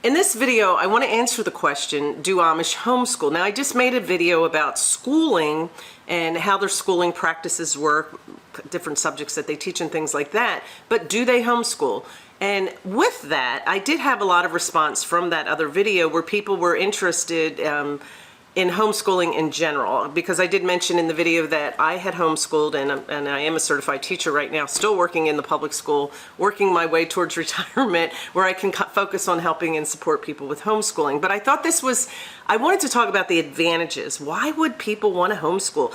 In this video, I want to answer the question, do Amish homeschool? Now, I just made a video about schooling and how their schooling practices work, different subjects that they teach and things like that, but do they homeschool? And with that, I did have a lot of response from that other video where people were interested in homeschooling in general, because I did mention in the video that I had homeschooled and I am a certified teacher right now, still working in the public school, working my way towards retirement where I can focus on helping and support people with homeschooling. But I thought I wanted to talk about the advantages. Why would people want to homeschool?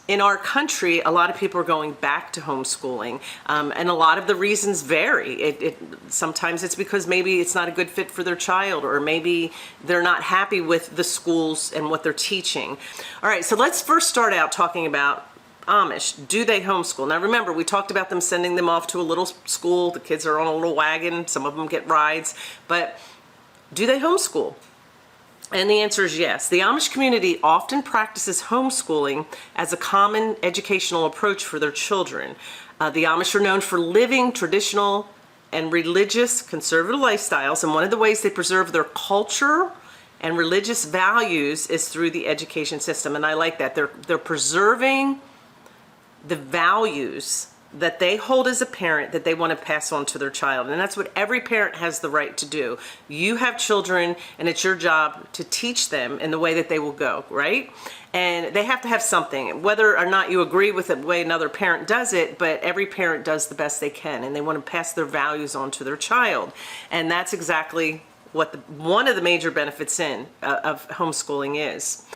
In our country, a lot of people are going back to homeschooling, and a lot of the reasons vary. Sometimes it's because maybe it's not a good fit for their child, or maybe they're not happy with the schools and what they're teaching. All right, so let's first start out talking about Amish. Do they homeschool? Now remember, we talked about them sending them off to a little school. The kids are on a little wagon. Some of them get rides. But do they homeschool? And the answer is yes. The Amish community often practices homeschooling as a common educational approach for their children. The Amish are known for living traditional and religious conservative lifestyles, and one of the ways they preserve their culture and religious values is through the education system. And I like that. They're preserving the values that they hold as a parent that they want to pass on to their child. And that's what every parent has the right to do. You have children and it's your job to teach them in the way that they will go, right? And they have to have something, whether or not you agree with the way another parent does it, but every parent does the best they can, and they want to pass their values on to their child. And that's exactly what one of the major benefits of homeschooling is.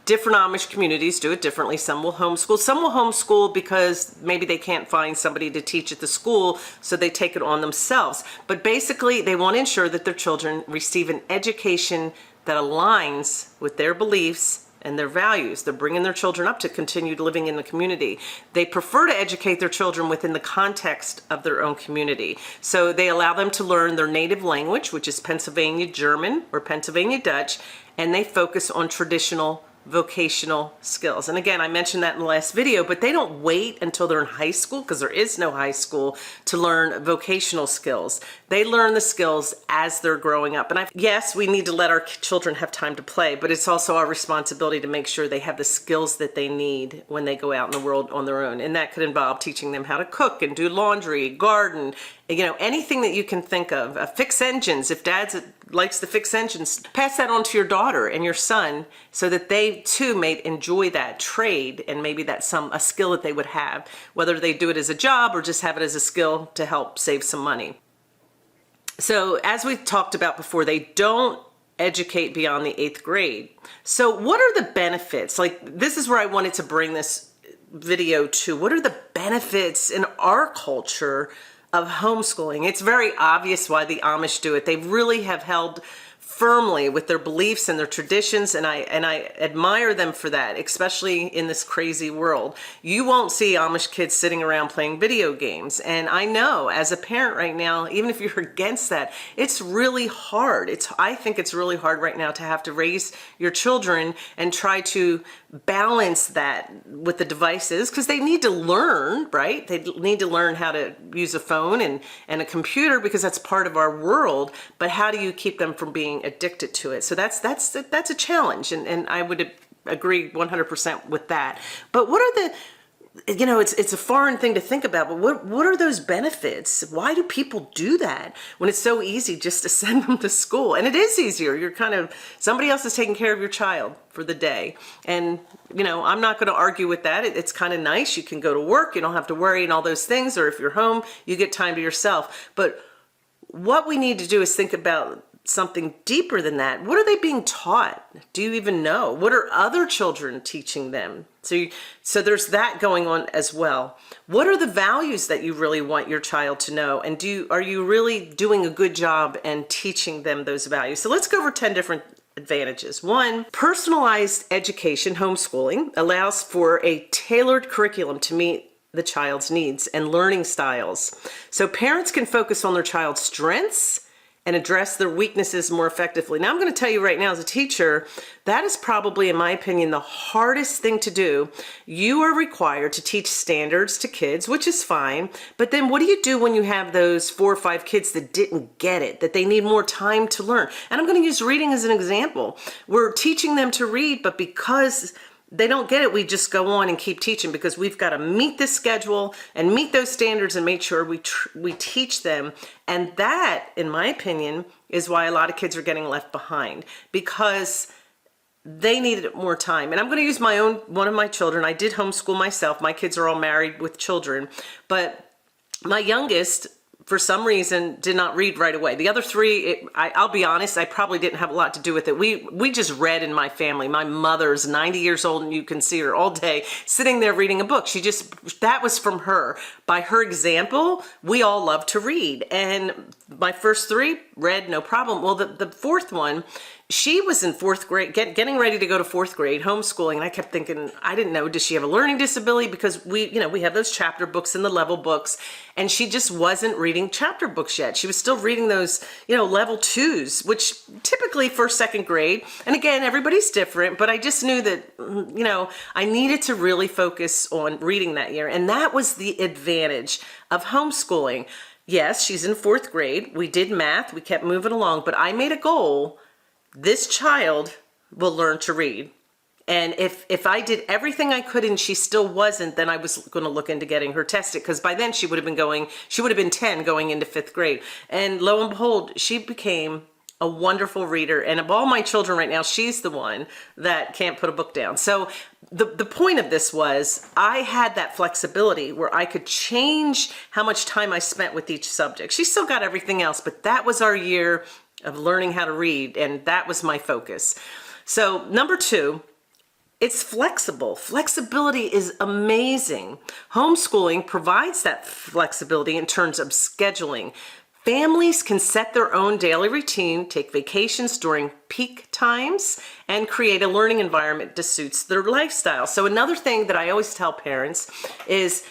Different Amish communities do it differently. Some will homeschool. Some will homeschool because maybe they can't find somebody to teach at the school, so they take it on themselves. But basically, they want to ensure that their children receive an education that aligns with their beliefs and their values. They're bringing their children up to continue living in the community. They prefer to educate their children within the context of their own community. So they allow them to learn their native language, which is Pennsylvania German or Pennsylvania Dutch, and they focus on traditional vocational skills. And again, I mentioned that in the last video, but they don't wait until they're in high school, because there is no high school, to learn vocational skills. They learn the skills as they're growing up. And yes, we need to let our children have time to play, but it's also our responsibility to make sure they have the skills that they need when they go out in the world on their own. And that could involve teaching them how to cook and do laundry, garden, anything that you can think of. Fix engines. If dad likes to fix engines, pass that on to your daughter and your son so that they too may enjoy that trade, and maybe that's a skill that they would have, whether they do it as a job or just have it as a skill to help save some money. So as we talked about before, they don't educate beyond the 8th grade. So what are the benefits? This is where I wanted to bring this video to. What are the benefits in our culture of homeschooling? It's very obvious why the Amish do it. They really have held firmly with their beliefs and their traditions, and I admire them for that, especially in this crazy world. You won't see Amish kids sitting around playing video games, and I know as a parent right now, even if you're against that, it's really hard. I think it's really hard right now to have to raise your children and try to balance that with the devices, because they need to learn, right? They need to learn how to use a phone and a computer, because that's part of our world. But how do you keep them from being addicted to it? So that's a challenge, and I would agree 100% with that. But what are the it's a foreign thing to think about, but what are those benefits? Why do people do that when it's so easy just to send them to school? And it is easier. Somebody else is taking care of your child for the day. And, I'm not going to argue with that. It's kind of nice. You can go to work. You don't have to worry and all those things. Or if you're home, you get time to yourself. But what we need to do is think about something deeper than that. What are they being taught? Do you even know? What are other children teaching them? So there's that going on as well. What are the values that you really want your child to know? And are you really doing a good job and teaching them those values? So let's go over 10 different advantages. 1, personalized education, homeschooling, allows for a tailored curriculum to meet the child's needs and learning styles. So parents can focus on their child's strengths and address their weaknesses more effectively. Now, I'm going to tell you right now, as a teacher, that is probably, in my opinion, the hardest thing to do. You are required to teach standards to kids, which is fine, but then what do you do when you have those 4 or 5 kids that didn't get it, that they need more time to learn? And I'm going to use reading as an example. We're teaching them to read, but because they don't get it, we just go on and keep teaching, because we've got to meet this schedule and meet those standards and make sure we teach them. And that, in my opinion, is why a lot of kids are getting left behind, because they needed more time. And I'm going to use one of my children. I did homeschool myself. My kids are all married with children, but my youngest, for some reason, did not read right away. The other 3, I'll be honest, I probably didn't have a lot to do with it. We just read in my family. My mother's 90 years old, and you can see her all day sitting there reading a book. That was from her. By her example, we all love to read. And my first 3 read no problem. Well, the 4th one, she was in 4th grade, getting ready to go to 4th grade, homeschooling, and I kept thinking, I didn't know, does she have a learning disability? Because we have those chapter books and the level books, and she just wasn't reading chapter books yet. She was still reading those, level 2s, which typically 1st, 2nd grade. And again, everybody's different, but I just knew that, I needed to really focus on reading that year. And that was the advantage of homeschooling. Yes, she's in 4th grade. We did math. We kept moving along, but I made a goal. This child will learn to read. And if I did everything I could and she still wasn't, then I was going to look into getting her tested, because by then she would have been 10 going into 5th grade. And lo and behold, she became a wonderful reader. And of all my children right now, she's the one that can't put a book down. So the point of this was I had that flexibility where I could change how much time I spent with each subject. She still got everything else, but that was our year of learning how to read, and that was my focus. So number 2, it's flexible. Flexibility is amazing. Homeschooling provides that flexibility in terms of scheduling. Families can set their own daily routine, take vacations during peak times, and create a learning environment that suits their lifestyle. So another thing that I always tell parents is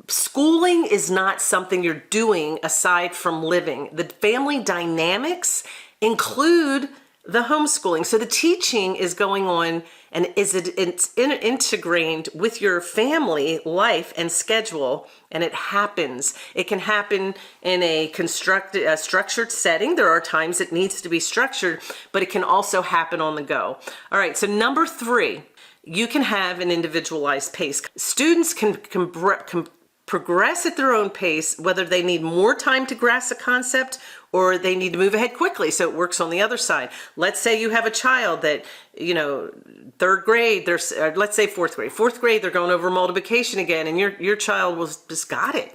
schooling is not something you're doing aside from living. The family dynamics include the homeschooling. So the teaching is going on, and it's integrated with your family life and schedule, and it happens. It can happen in a structured setting. There are times it needs to be structured, but it can also happen on the go. All right, so number 3, you can have an individualized pace. Students can progress at their own pace, whether they need more time to grasp a concept or they need to move ahead quickly so it works on the other side. Let's say you have a child that, 3rd grade, let's say 4th grade. 4th grade, they're going over multiplication again, and your child just got it.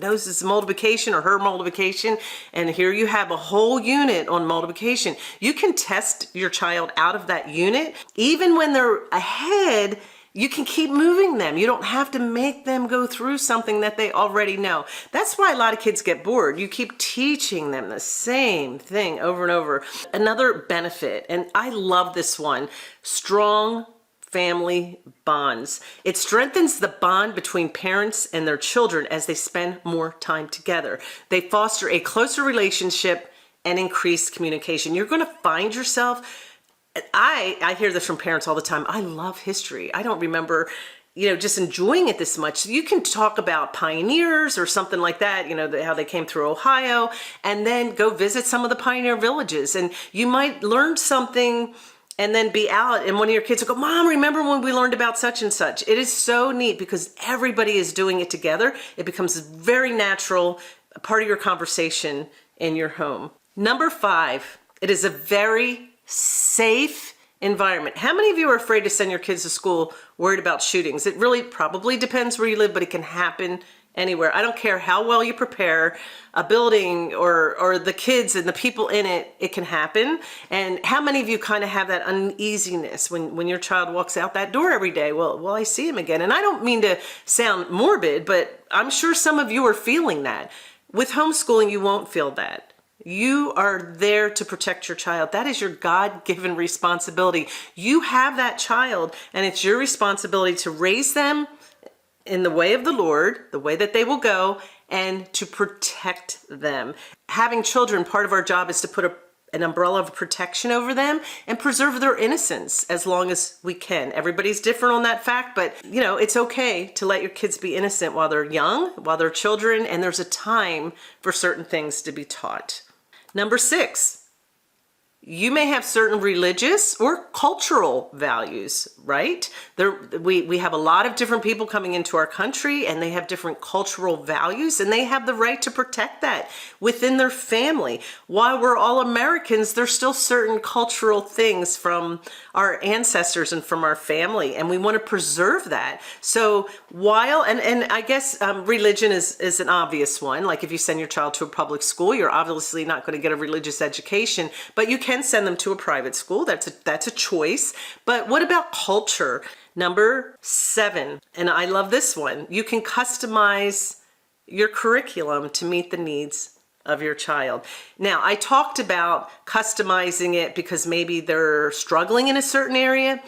Knows it's multiplication or her multiplication, and here you have a whole unit on multiplication. You can test your child out of that unit. Even when they're ahead, you can keep moving them. You don't have to make them go through something that they already know. That's why a lot of kids get bored. You keep teaching them the same thing over and over. Another benefit, and I love this one, strong family bonds. It strengthens the bond between parents and their children as they spend more time together. They foster a closer relationship and increased communication. You're going to find yourself, I hear this from parents all the time. I love history. I don't remember, just enjoying it this much. So you can talk about pioneers or something like that, how they came through Ohio, and then go visit some of the pioneer villages. And you might learn something and then be out, and one of your kids will go, Mom, remember when we learned about such and such? It is so neat because everybody is doing it together. It becomes very natural, a part of your conversation in your home. Number 5, it is a very safe environment. How many of you are afraid to send your kids to school worried about shootings? It really probably depends where you live, but it can happen anywhere. I don't care how well you prepare a building or the kids and the people in it, it can happen. And how many of you kind of have that uneasiness when your child walks out that door every day? Well, I see him again. And I don't mean to sound morbid, but I'm sure some of you are feeling that. With homeschooling, you won't feel that. You are there to protect your child. That is your God-given responsibility. You have that child, and it's your responsibility to raise them in the way of the Lord, the way that they will go, and to protect them. Having children, part of our job is to put an umbrella of protection over them and preserve their innocence as long as we can. Everybody's different on that fact, but it's okay to let your kids be innocent while they're young, while they're children, and there's a time for certain things to be taught. Number 6, you may have certain religious or cultural values, right? We have a lot of different people coming into our country, and they have different cultural values, and they have the right to protect that within their family. While we're all Americans, there's still certain cultural things from our ancestors and from our family, and we want to preserve that. So while, and I guess religion is an obvious one. Like if you send your child to a public school, you're obviously not going to get a religious education, but you can send them to a private school. That's a choice. But what about culture? Number 7, and I love this one. You can customize your curriculum to meet the needs of your child. Now, I talked about customizing it because maybe they're struggling in a certain area,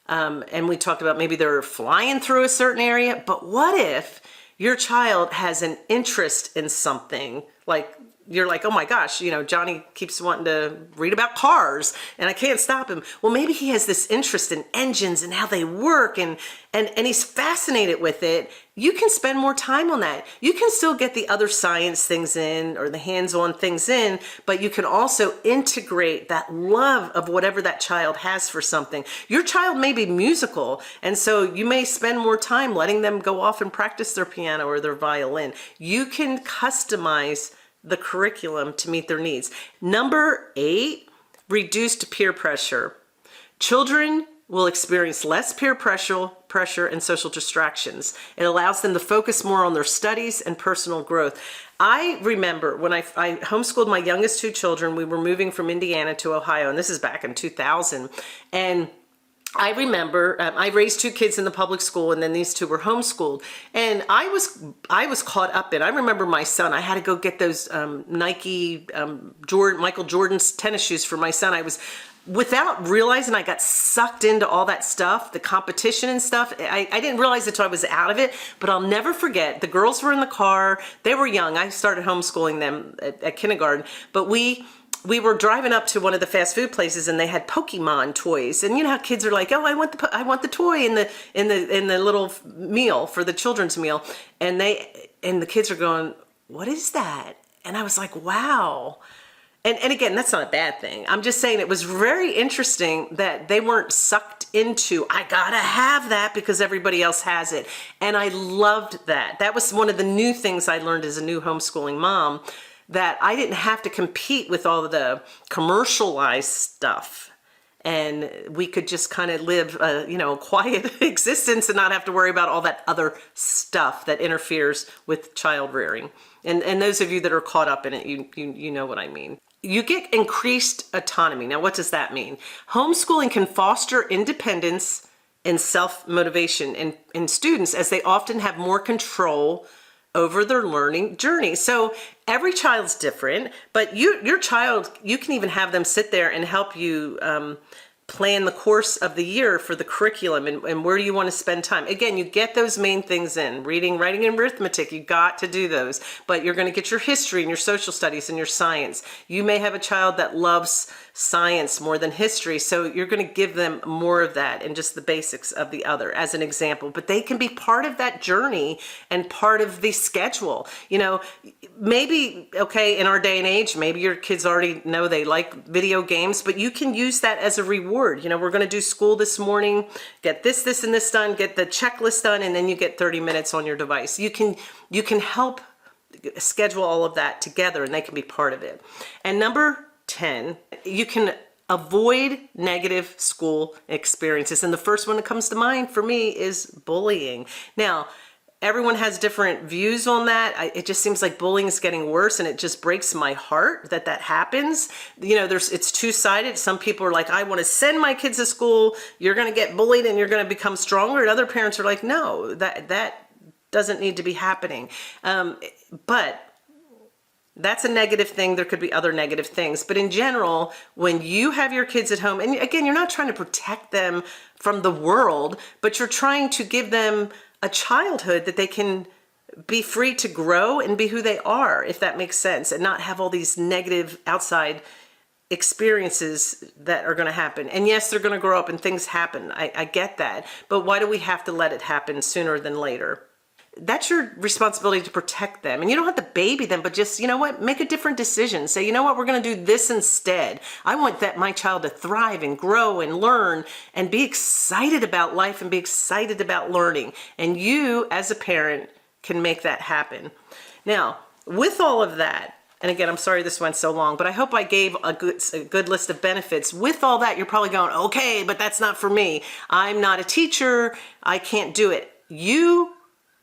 and we talked about maybe they're flying through a certain area. But what if your child has an interest in something, like you're like, oh my gosh, Johnny keeps wanting to read about cars and I can't stop him. Well, maybe he has this interest in engines and how they work, and he's fascinated with it. You can spend more time on that. You can still get the other science things in or the hands-on things in, but you can also integrate that love of whatever that child has for something. Your child may be musical, and so you may spend more time letting them go off and practice their piano or their violin. You can customize the curriculum to meet their needs. Number 8, reduced peer pressure. Children will experience less peer pressure and social distractions. It allows them to focus more on their studies and personal growth. I remember when I homeschooled my youngest 2 children, we were moving from Indiana to Ohio, and this is back in 2000. And I remember I raised 2 kids in the public school, and then these 2 were homeschooled, and I was caught up in. I remember my son. I had to go get those Nike Michael Jordan's tennis shoes for my son. I was, without realizing, I got sucked into all that stuff, the competition and stuff. I didn't realize it until I was out of it, but I'll never forget. The girls were in the car. They were young. I started homeschooling them at kindergarten, but we were driving up to one of the fast food places, and they had Pokemon toys. And you know how kids are like, "Oh, I want the toy in the little meal for the children's meal." And the kids are going, "What is that?" And I was like, "Wow." And again, that's not a bad thing. I'm just saying it was very interesting that they weren't sucked into, I gotta have that because everybody else has it. And I loved that. That was one of the new things I learned as a new homeschooling mom, that I didn't have to compete with all of the commercialized stuff. And we could just kind of live a quiet existence and not have to worry about all that other stuff that interferes with child rearing. And those of you that are caught up in it, you know what I mean. You get increased autonomy. Now, what does that mean? Homeschooling can foster independence and self-motivation in students, as they often have more control over their learning journey. So every child's different, but your child, you can even have them sit there and help you plan the course of the year for the curriculum and where do you want to spend time. Again, you get those main things in. Reading, writing, and arithmetic, you got to do those. But you're going to get your history and your social studies and your science. You may have a child that loves science more than history, so you're going to give them more of that and just the basics of the other as an example. But they can be part of that journey and part of the schedule. Maybe, okay, in our day and age, maybe your kids already know they like video games, but you can use that as a reward. We're going to do school this morning, get this, and this done, get the checklist done, and then you get 30 minutes on your device. You can help schedule all of that together, and they can be part of it. And number 10, you can avoid negative school experiences. And the first one that comes to mind for me is bullying. Now, everyone has different views on that. It just seems like bullying is getting worse, and it just breaks my heart that happens. It's two-sided. Some people are like, I want to send my kids to school. You're going to get bullied and you're going to become stronger. And other parents are like, no, that doesn't need to be happening. But that's a negative thing. There could be other negative things. But in general, when you have your kids at home, and again, you're not trying to protect them from the world, but you're trying to give them a childhood that they can be free to grow and be who they are, if that makes sense, and not have all these negative outside experiences that are going to happen. And yes, they're going to grow up and things happen. I get that. But why do we have to let it happen sooner than later? That's your responsibility to protect them. And you don't have to baby them, but just, you know what, make a different decision. Say, you know what, we're going to do this instead. I want that my child to thrive and grow and learn and be excited about life and be excited about learning. And you, as a parent, can make that happen. Now, with all of that, and again, I'm sorry this went so long, but I hope I gave a good list of benefits. With all that, you're probably going, okay, but that's not for me. I'm not a teacher. I can't do it. You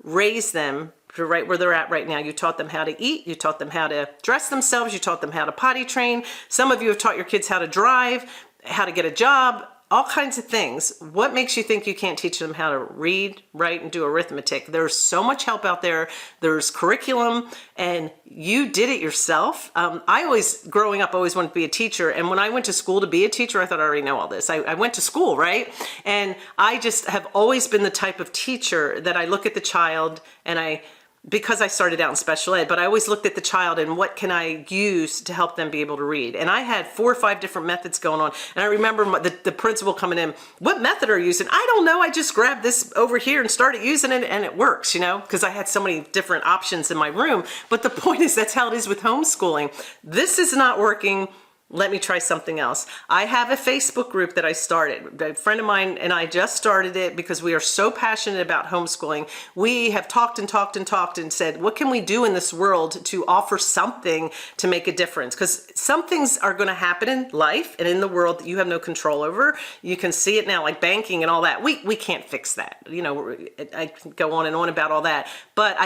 raise them to right where they're at right now. You taught them how to eat. You taught them how to dress themselves. You taught them how to potty train. Some of you have taught your kids how to drive, how to get a job, all kinds of things. What makes you think you can't teach them how to read, write, and do arithmetic? There's so much help out there. There's curriculum, and you did it yourself. I always, growing up, always wanted to be a teacher. And when I went to school to be a teacher, I thought I already know all this. I went to school, right? And I just have always been the type of teacher that I look at the child and because I started out in special ed, but I always looked at the child and what can I use to help them be able to read. And I had 4 or 5 different methods going on. And I remember the principal coming in, what method are you using? I don't know, I just grabbed this over here and started using it and it works, you know, because I had so many different options in my room. But the point is, that's how it is with homeschooling. This is not working. Let me try something else. I have a Facebook group that I started. A friend of mine and I just started it because we are so passionate about homeschooling. We have talked and talked and talked and said, what can we do in this world to offer something to make a difference? Because some things are going to happen in life and in the world that you have no control over. You can see it now, like banking and all that. We can't fix that. You know, I can go on and on about all that, but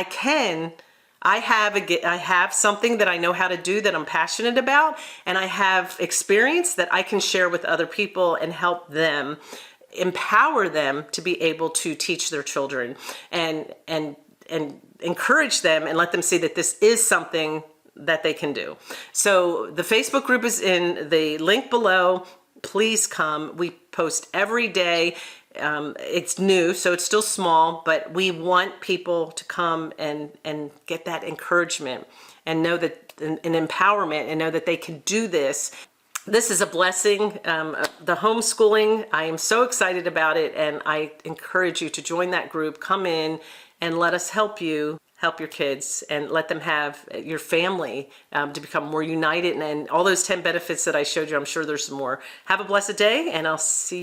I have something that I know how to do that I'm passionate about, and I have experience that I can share with other people and help them, empower them to be able to teach their children and encourage them and let them see that this is something that they can do. So the Facebook group is in the link below. Please come. We post every day. It's new, so it's still small, but we want people to come and get that encouragement and know that an empowerment and know that they can do this. This is a blessing. The homeschooling, I am so excited about it, and I encourage you to join that group. Come in and let us help you help your kids and let them have your family to become more united, and all those 10 benefits that I showed you. I'm sure there's some more. Have a blessed day, and I'll see you.